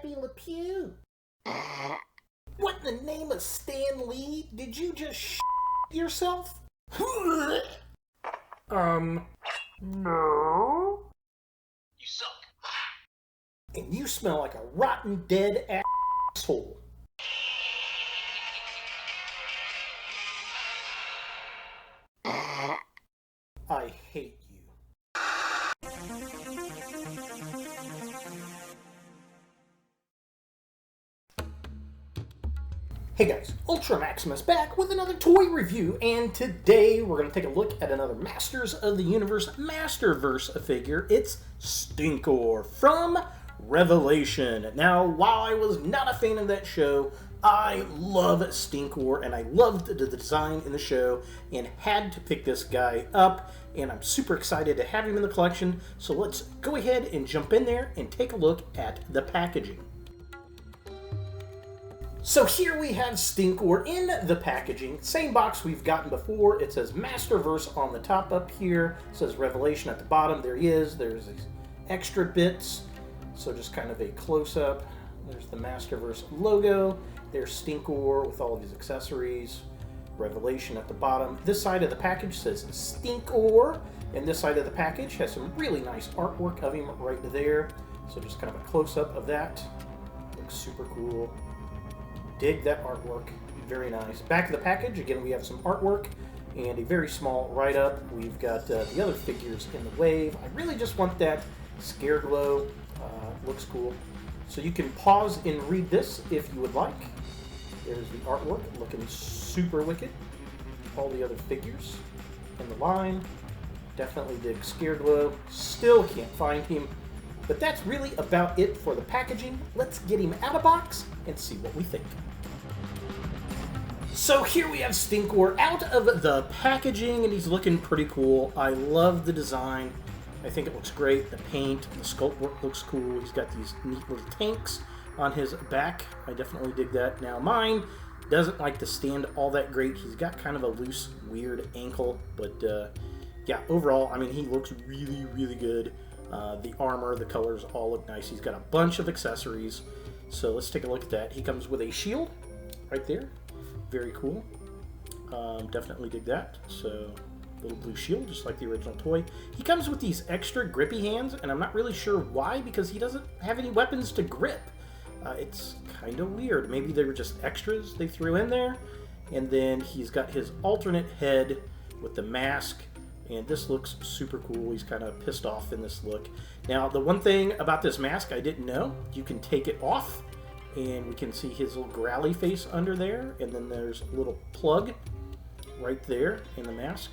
Pepe Le Pew. What in the name of Stan Lee? Did you just yourself? No. You suck. And you smell like a rotten dead asshole. I hate you. Hey guys, Ultra Maximus back with another toy review, and today we're going to take a look at another Masters of the Universe Masterverse figure. It's Stinkor from Revelation. Now, while I was not a fan of that show, I love Stinkor, and I loved the design in the show, and had to pick this guy up, and I'm super excited to have him in the collection, so let's go ahead and jump in there and take a look at the packaging. So here we have Stinkor in the packaging. Same box we've gotten before. It says Masterverse on the top up here. It says Revelation at the bottom. There he is. There's these extra bits. So just kind of a close-up. There's the Masterverse logo. There's Stinkor with all of his accessories. Revelation at the bottom. This side of the package says Stinkor. And this side of the package has some really nice artwork of him right there. So just kind of a close-up of that. Looks super cool. Dig that artwork. Very nice. Back of the package, again, we have some artwork and a very small write-up. We've got the other figures in the wave. I really just want that scare glow. Looks cool. So you can pause and read this if you would like. There's the artwork, looking super wicked. All the other figures in the line. Definitely dig scare glow. Still can't find him. But that's really about it for the packaging. Let's get him out of box and see what we think. So here we have Stinkor out of the packaging, and he's looking pretty cool. I love the design. I think it looks great. The paint, the sculpt work looks cool. He's got these neat little tanks on his back. I definitely dig that. Now mine doesn't like to stand all that great. He's got kind of a loose, weird ankle, but yeah, overall, I mean, he looks really, really good. The armor, the colors all look nice. He's got a bunch of accessories. So let's take a look at that. He comes with a shield right there. Very cool. Definitely dig that. So little blue shield, just like the original toy. He comes with these extra grippy hands, and I'm not really sure why, because he doesn't have any weapons to grip. It's kind of weird. Maybe they were just extras they threw in there. And then he's got his alternate head with the mask. And this looks super cool. He's kind of pissed off in this look. Now, the one thing about this mask I didn't know, you can take it off, and we can see his little growly face under there. And then there's a little plug right there in the mask.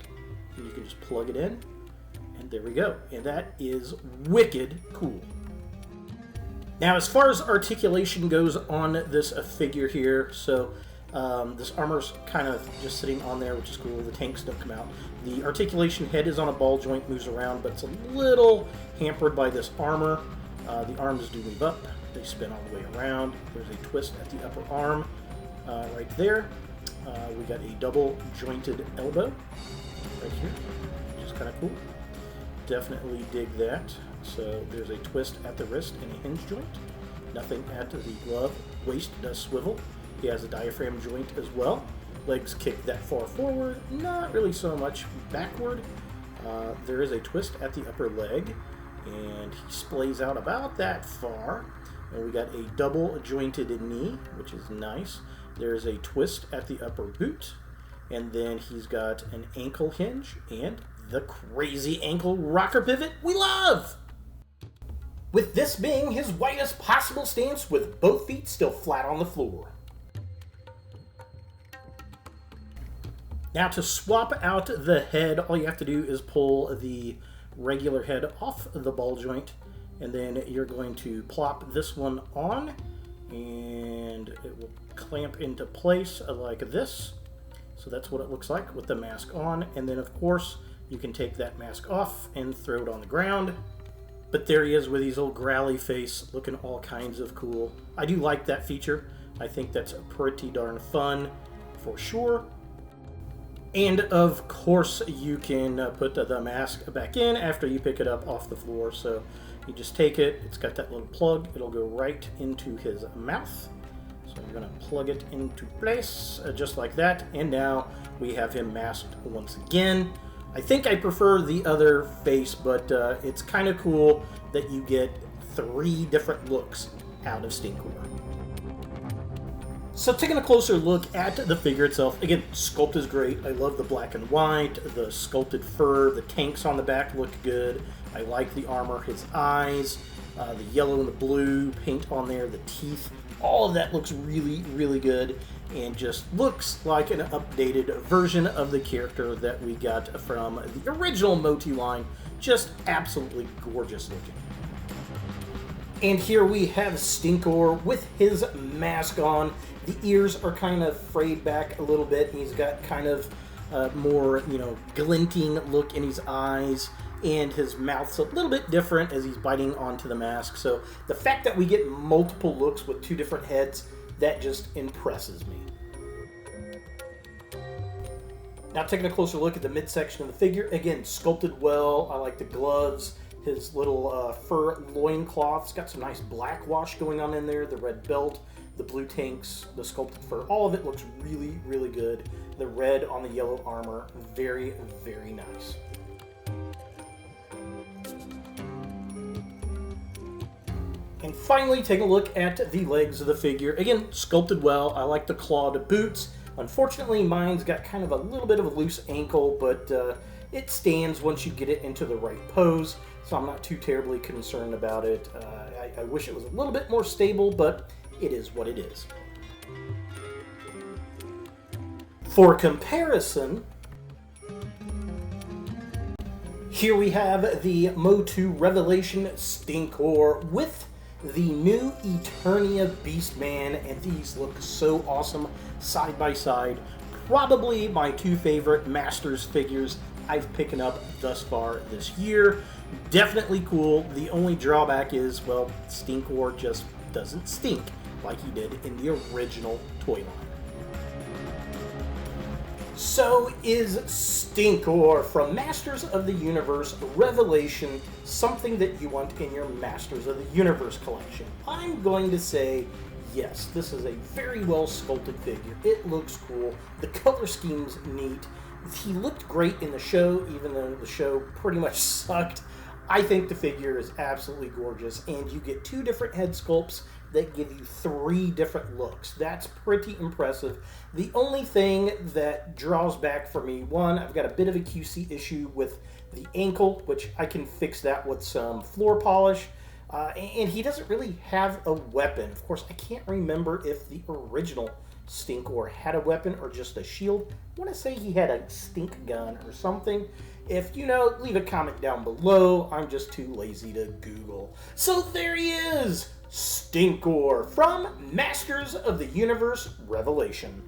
And you can just plug it in. And there we go. And that is wicked cool. Now, as far as articulation goes on this figure here, so this armor's kind of just sitting on there, which is cool. The tanks don't come out. The articulation head is on a ball joint, moves around, but it's a little hampered by this armor. The arms do move up. They spin all the way around. There's a twist at the upper arm right there. We got a double jointed elbow right here, which is kind of cool. Definitely dig that. So there's a twist at the wrist and a hinge joint. Nothing at the glove. Waist does swivel. He has a diaphragm joint as well. Legs kick that far forward, not really so much backward. There is a twist at the upper leg, and he splays out about that far. And we got a double jointed knee, which is nice. There's a twist at the upper boot, and then he's got an ankle hinge and the crazy ankle rocker pivot we love! With this being his widest possible stance with both feet still flat on the floor. Now, to swap out the head, all you have to do is pull the regular head off the ball joint, and then you're going to plop this one on, and it will clamp into place like this. So that's what it looks like with the mask on, and then of course you can take that mask off and throw it on the ground. But there he is with his little growly face, looking all kinds of cool. I do like that feature. I think that's pretty darn fun, for sure. And of course, you can put the mask back in after you pick it up off the floor. So You just take it, it's got that little plug, it'll go right into his mouth. So I'm going to plug it into place, just like that, and now we have him masked once again. I think I prefer the other face, but it's kind of cool that you get 3 different looks out of Stinkor. So taking a closer look at the figure itself, again, sculpt is great. I love the black and white, the sculpted fur, the tanks on the back look good. I like the armor, his eyes, the yellow and the blue paint on there, the teeth. All of that looks really, really good and just looks like an updated version of the character that we got from the original Moti line. Just absolutely gorgeous looking. And here we have Stinkor with his mask on. The ears are kind of frayed back a little bit. He's got kind of more, glinting look in his eyes. And his mouth's a little bit different as he's biting onto the mask. So the fact that we get multiple looks with 2 different heads, that just impresses me. Now taking a closer look at the midsection of the figure, again, sculpted well. I like the gloves, his little fur loincloth's got some nice black wash going on in there, the red belt, the blue tanks, the sculpted fur, all of it looks really, really good. The red on the yellow armor, very, very nice. And finally, take a look at the legs of the figure. Again, sculpted well. I like the clawed boots. Unfortunately, mine's got kind of a little bit of a loose ankle, but it stands once you get it into the right pose, so I'm not too terribly concerned about it. I wish it was a little bit more stable, but it is what it is. For comparison, here we have the Motu Revelation Stinkor with the new Eternia Beastman, and these look so awesome side by side. Probably my 2 favorite Masters figures I've picked up thus far this year. Definitely cool. The only drawback is, well, Stinkor just doesn't stink like he did in the original toy line. So is Stinkor from Masters of the Universe Revelation something that you want in your Masters of the Universe collection? I'm going to say yes. This is a very well sculpted figure. It looks cool. The color scheme's neat. He looked great in the show, even though the show pretty much sucked. I think the figure is absolutely gorgeous, and you get 2 different head sculpts that give you 3 different looks. That's pretty impressive. The only thing that draws back for me, one, I've got a bit of a QC issue with the ankle, which I can fix that with some floor polish. And he doesn't really have a weapon. Of course, I can't remember if the original Stinkor had a weapon or just a shield. I want to say he had a stink gun or something. If you know, leave a comment down below. I'm just too lazy to Google. So there he is, Stinkor from Masters of the Universe Revelation.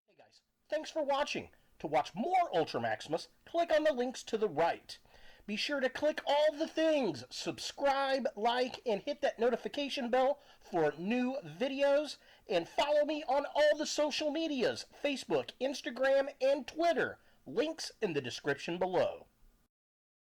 Hey guys, thanks for watching. To watch more Ultra Maximus, click on the links to the right. Be sure to click all the things, subscribe, like, and hit that notification bell for new videos, and follow me on all the social medias, Facebook, Instagram, and Twitter. Links in the description below.